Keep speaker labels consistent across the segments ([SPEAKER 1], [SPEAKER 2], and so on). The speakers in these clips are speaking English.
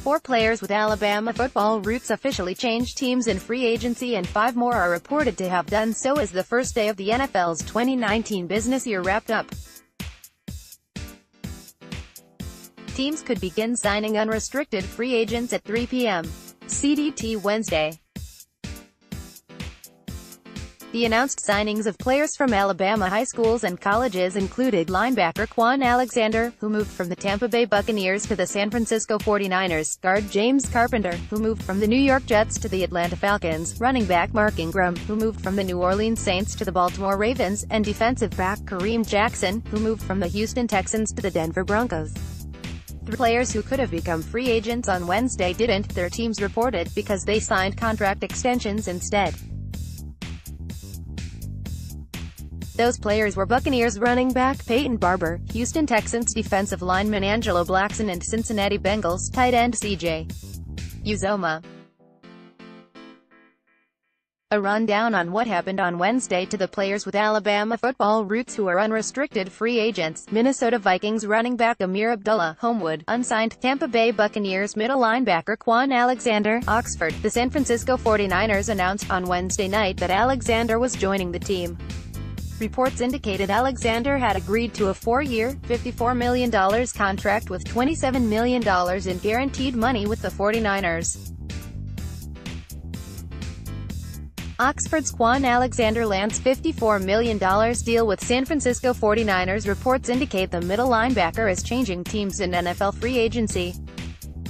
[SPEAKER 1] 4 players with Alabama football roots officially changed teams in free agency, and 5 more are reported to have done so as the first day of the NFL's 2019 business year wrapped up. Teams could begin signing unrestricted free agents at 3 p.m. CDT Wednesday. The announced signings of players from Alabama high schools and colleges included linebacker Kwon Alexander, who moved from the Tampa Bay Buccaneers to the San Francisco 49ers, guard James Carpenter, who moved from the New York Jets to the Atlanta Falcons, running back Mark Ingram, who moved from the New Orleans Saints to the Baltimore Ravens, and defensive back Kareem Jackson, who moved from the Houston Texans to the Denver Broncos. 3 players who could have become free agents on Wednesday didn't, their teams reported, because they signed contract extensions instead. Those players were Buccaneers running back Peyton Barber, Houston Texans defensive lineman Angelo Blackson, and Cincinnati Bengals tight end C.J. Uzomah. A rundown on what happened on Wednesday to the players with Alabama football roots who are unrestricted free agents: Minnesota Vikings running back Amir Abdullah, Homewood, unsigned; Tampa Bay Buccaneers middle linebacker Kwon Alexander, Oxford. The San Francisco 49ers announced on Wednesday night that Alexander was joining the team. Reports indicated Alexander had agreed to a 4-year, $54 million contract with $27 million in guaranteed money with the 49ers. Oxford's Kwon Alexander lands $54 million deal with San Francisco 49ers. Reports indicate the middle linebacker is changing teams in NFL free agency.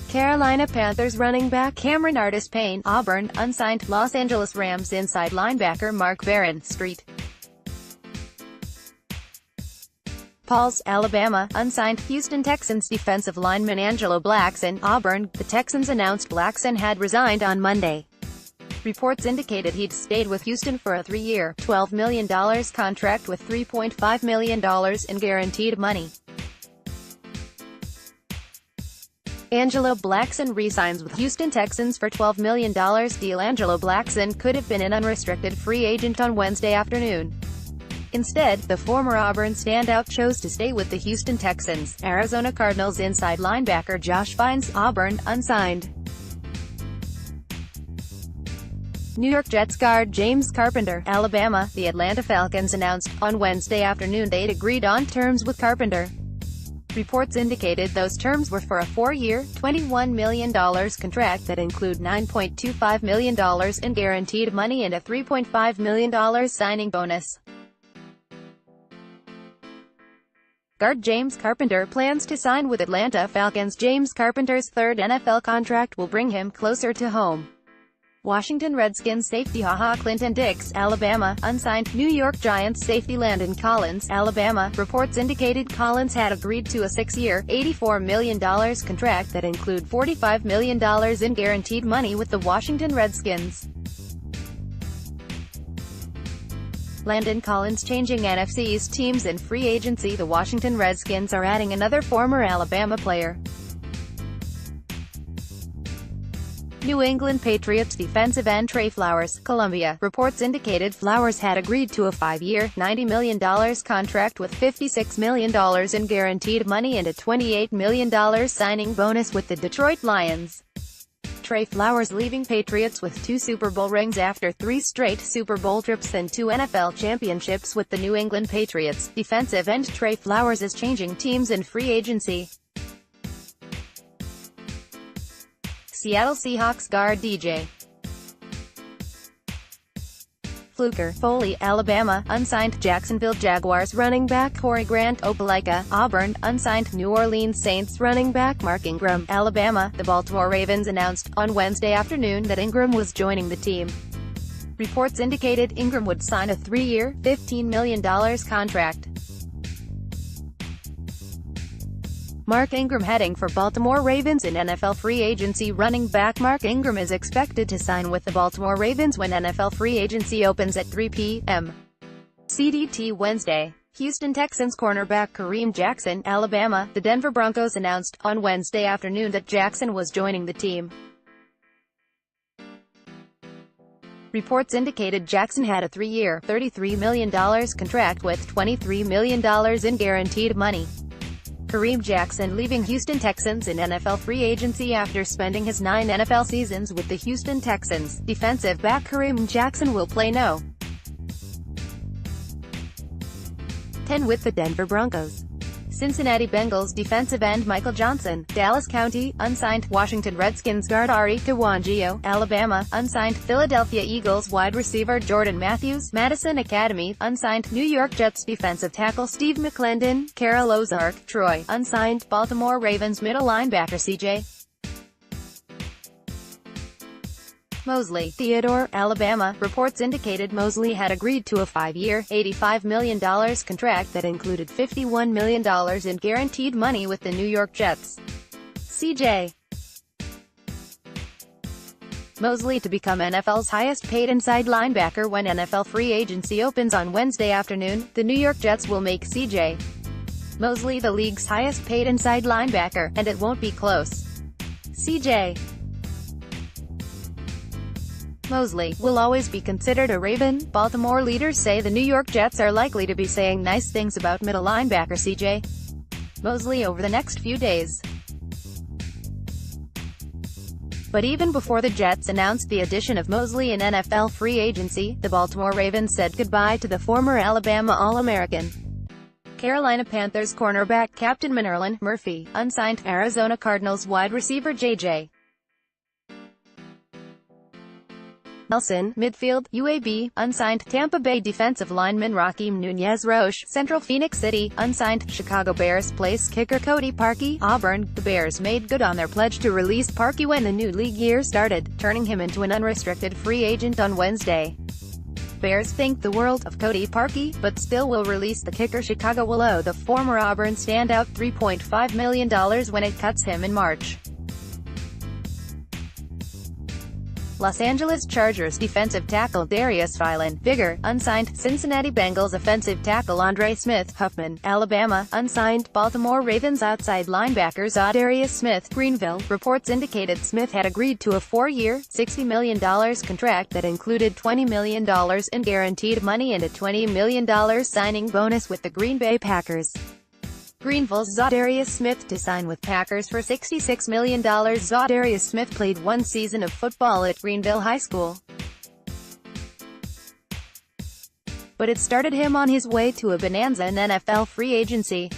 [SPEAKER 1] Carolina Panthers running back Cameron Artis-Payne, Auburn, unsigned; Los Angeles Rams inside linebacker Mark Barron, Street. Pauls, Alabama, unsigned; Houston Texans defensive lineman Angelo Blackson, Auburn. The Texans announced Blackson had resigned on Monday. Reports indicated he'd stayed with Houston for a 3-year, $12 million contract with $3.5 million in guaranteed money. Angelo Blackson re-signs with Houston Texans for $12 million deal. Angelo Blackson could have been an unrestricted free agent on Wednesday afternoon. Instead, the former Auburn standout chose to stay with the Houston Texans. Arizona Cardinals inside linebacker Josh Bynes, Auburn, unsigned. New York Jets guard James Carpenter, Alabama. The Atlanta Falcons announced on Wednesday afternoon they'd agreed on terms with Carpenter. Reports indicated those terms were for a 4-year, $21 million contract that include $9.25 million in guaranteed money and a $3.5 million signing bonus. Guard James Carpenter plans to sign with Atlanta Falcons. James Carpenter's 3rd NFL contract will bring him closer to home. Washington Redskins safety Clinton Dix, Alabama, unsigned. New York Giants safety Landon Collins, Alabama. Reports indicated Collins had agreed to a 6-year, $84 million contract that include $45 million in guaranteed money with the Washington Redskins. Landon Collins changing NFC's teams in free agency. The Washington Redskins are adding another former Alabama player. New England Patriots defensive end Trey Flowers, Columbia. Reports indicated Flowers had agreed to a 5-year, $90 million contract with $56 million in guaranteed money and a $28 million signing bonus with the Detroit Lions. Trey Flowers leaving Patriots with 2 Super Bowl rings after 3 straight Super Bowl trips and 2 NFL championships with the New England Patriots. Defensive end Trey Flowers is changing teams in free agency. Seattle Seahawks guard DJ Fluker, Foley, Alabama, unsigned. Jacksonville Jaguars running back Corey Grant Opelika, Auburn, unsigned. New Orleans Saints running back Mark Ingram, Alabama. The Baltimore Ravens announced on Wednesday afternoon that Ingram was joining the team. Reports indicated Ingram would sign a 3-year, $15 million contract. Mark Ingram heading for Baltimore Ravens in NFL free agency. Running back Mark Ingram is expected to sign with the Baltimore Ravens when NFL free agency opens at 3 p.m. CDT Wednesday. Houston Texans cornerback Kareem Jackson, Alabama. The Denver Broncos announced on Wednesday afternoon that Jackson was joining the team. Reports indicated Jackson had a 3-year, $33 million contract with $23 million in guaranteed money. Kareem Jackson leaving Houston Texans in NFL free agency after spending his 9 NFL seasons with the Houston Texans. Defensive back Kareem Jackson will play no. 10 with the Denver Broncos. Cincinnati Bengals defensive end Michael Johnson, Dallas County, unsigned. Washington Redskins guard Ari Kawangio, Alabama, unsigned. Philadelphia Eagles wide receiver Jordan Matthews, Madison Academy, unsigned. New York Jets defensive tackle Steve McClendon, Carol Ozark, Troy, unsigned. Baltimore Ravens middle linebacker C.J. Mosley, Theodore, Alabama. Reports indicated Mosley had agreed to a 5-year, $85 million contract that included $51 million in guaranteed money with the New York Jets. C.J. Mosley to become NFL's highest-paid inside linebacker when NFL free agency opens on Wednesday afternoon. The New York Jets will make C.J. Mosley the league's highest-paid inside linebacker, and it won't be close. C.J. Mosley will always be considered a Raven. Baltimore leaders say the New York Jets are likely to be saying nice things about middle linebacker C.J. Mosley over the next few days. But even before the Jets announced the addition of Mosley in NFL free agency, the Baltimore Ravens said goodbye to the former Alabama All-American. Carolina Panthers cornerback Captain Manerlin Murphy, unsigned. Arizona Cardinals wide receiver J.J. Nelson, midfield, UAB, unsigned. Tampa Bay defensive lineman Rakeem Nunez-Roche, Central Phoenix City, unsigned. Chicago Bears place kicker Cody Parkey, Auburn. The Bears made good on their pledge to release Parkey when the new league year started, turning him into an unrestricted free agent on Wednesday. Bears think the world of Cody Parkey, but still will release the kicker. Chicago will owe the former Auburn standout $3.5 million when it cuts him in March. Los Angeles Chargers defensive tackle Darius Philon, Bigger, unsigned. Cincinnati Bengals offensive tackle Andre Smith, Huffman, Alabama, unsigned. Baltimore Ravens outside linebackers Darius Smith, Greenville. Reports indicated Smith had agreed to a 4-year, $60 million contract that included $20 million in guaranteed money and a $20 million signing bonus with the Green Bay Packers. Greenville's Darius Smith to sign with Packers for $66 million. Darius Smith played 1 season of football at Greenville High School, but it started him on his way to a bonanza in NFL free agency.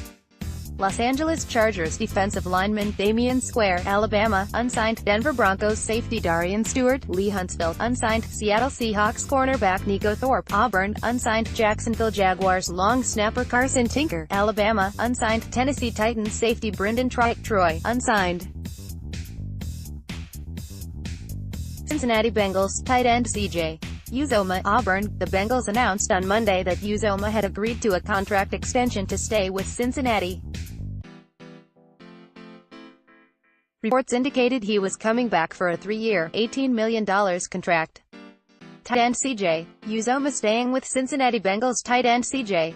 [SPEAKER 1] Los Angeles Chargers defensive lineman Damian Square, Alabama, unsigned. Denver Broncos safety Darian Stewart, Lee Huntsville, unsigned. Seattle Seahawks cornerback Nico Thorpe, Auburn, unsigned. Jacksonville Jaguars long snapper Carson Tinker, Alabama, unsigned. Tennessee Titans safety Brendan Troy, unsigned. Cincinnati Bengals tight end C.J. Uzomah, Auburn. The Bengals announced on Monday that Uzomah had agreed to a contract extension to stay with Cincinnati. Reports indicated he was coming back for a 3-year, $18 million contract. Tight end C.J. Uzomah staying with Cincinnati Bengals. Tight end C.J.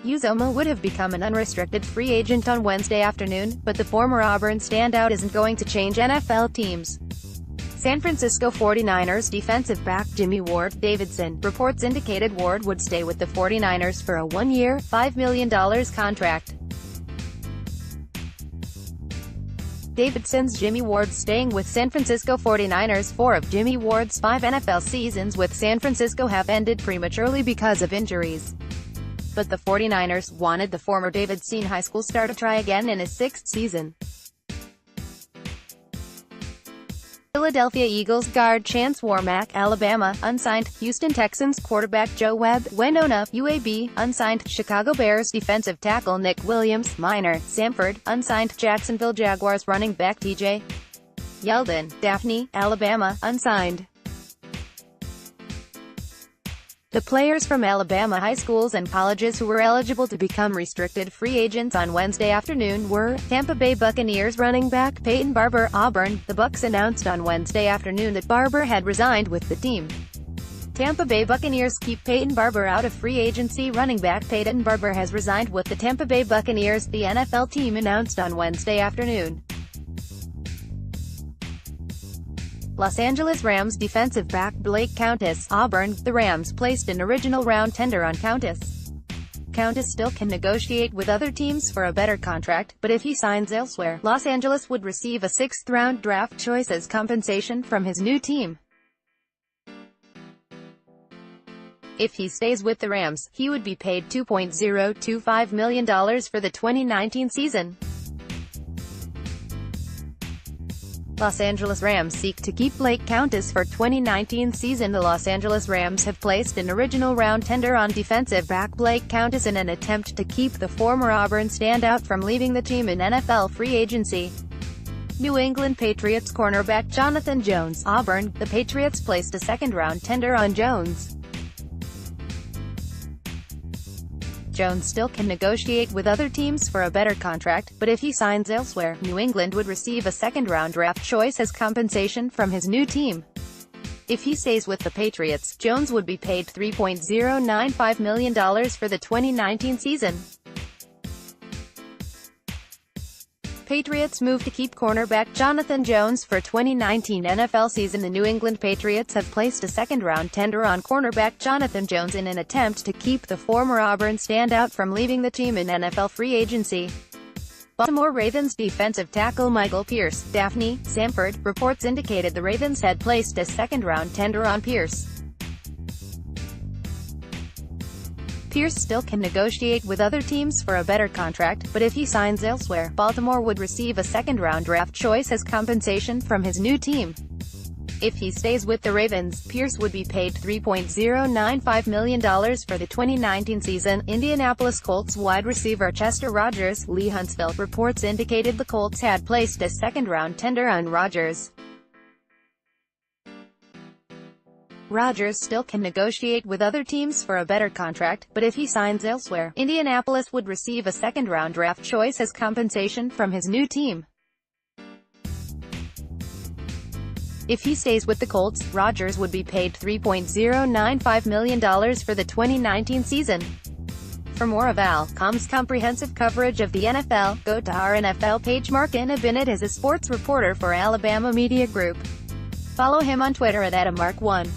[SPEAKER 1] Uzomah would have become an unrestricted free agent on Wednesday afternoon, but the former Auburn standout isn't going to change NFL teams. San Francisco 49ers defensive back Jimmy Ward Davidson. Reports indicated Ward would stay with the 49ers for a 1-year, $5 million contract. Davidson's Jimmy Ward staying with San Francisco 49ers. 4 of Jimmy Ward's 5 NFL seasons with San Francisco have ended prematurely because of injuries. But the 49ers wanted the former Davidson high school star to try again in his 6th season. Philadelphia Eagles guard Chance Warmack, Alabama, unsigned. Houston Texans quarterback Joe Webb, Winona, UAB, unsigned. Chicago Bears defensive tackle Nick Williams, Minor, Samford, unsigned. Jacksonville Jaguars running back TJ Yeldon, Daphne, Alabama, unsigned. The players from Alabama high schools and colleges who were eligible to become restricted free agents on Wednesday afternoon were Tampa Bay Buccaneers running back Peyton Barber, Auburn. The Bucs announced on Wednesday afternoon that Barber had resigned with the team. Tampa Bay Buccaneers keep Peyton Barber out of free agency. Running back Peyton Barber has resigned with the Tampa Bay Buccaneers, the NFL team announced on Wednesday afternoon. Los Angeles Rams defensive back Blake Countess, Auburn. The Rams placed an original round tender on Countess. Countess still can negotiate with other teams for a better contract, but if he signs elsewhere, Los Angeles would receive a sixth-round draft choice as compensation from his new team. If he stays with the Rams, he would be paid $2.025 million for the 2019 season. Los Angeles Rams seek to keep Blake Countess for 2019 season. The Los Angeles Rams have placed an original round tender on defensive back Blake Countess in an attempt to keep the former Auburn standout from leaving the team in NFL free agency. New England Patriots cornerback Jonathan Jones, Auburn. The Patriots placed a second-round tender on Jones. Jones still can negotiate with other teams for a better contract, but if he signs elsewhere, New England would receive a second-round draft choice as compensation from his new team. If he stays with the Patriots, Jones would be paid $3.095 million for the 2019 season. Patriots move to keep cornerback Jonathan Jones for 2019 NFL season. The New England Patriots have placed a second-round tender on cornerback Jonathan Jones in an attempt to keep the former Auburn standout from leaving the team in NFL free agency. Baltimore Ravens defensive tackle Michael Pierce, Daphne, Sanford, reports indicated the Ravens had placed a second-round tender on Pierce. Pierce still can negotiate with other teams for a better contract, but if he signs elsewhere, Baltimore would receive a second-round draft choice as compensation from his new team. If he stays with the Ravens, Pierce would be paid $3.095 million for the 2019 season. Indianapolis Colts wide receiver Chester Rogers, Lee Huntsville, reports indicated the Colts had placed a second-round tender on Rogers. Rogers still can negotiate with other teams for a better contract, but if he signs elsewhere, Indianapolis would receive a second-round draft choice as compensation from his new team. If he stays with the Colts, Rogers would be paid $3.095 million for the 2019 season. For more of Al.com's comprehensive coverage of the NFL, go to our NFL page. Mark Bennett is a sports reporter for Alabama Media Group. Follow him on Twitter at @AdamMark1.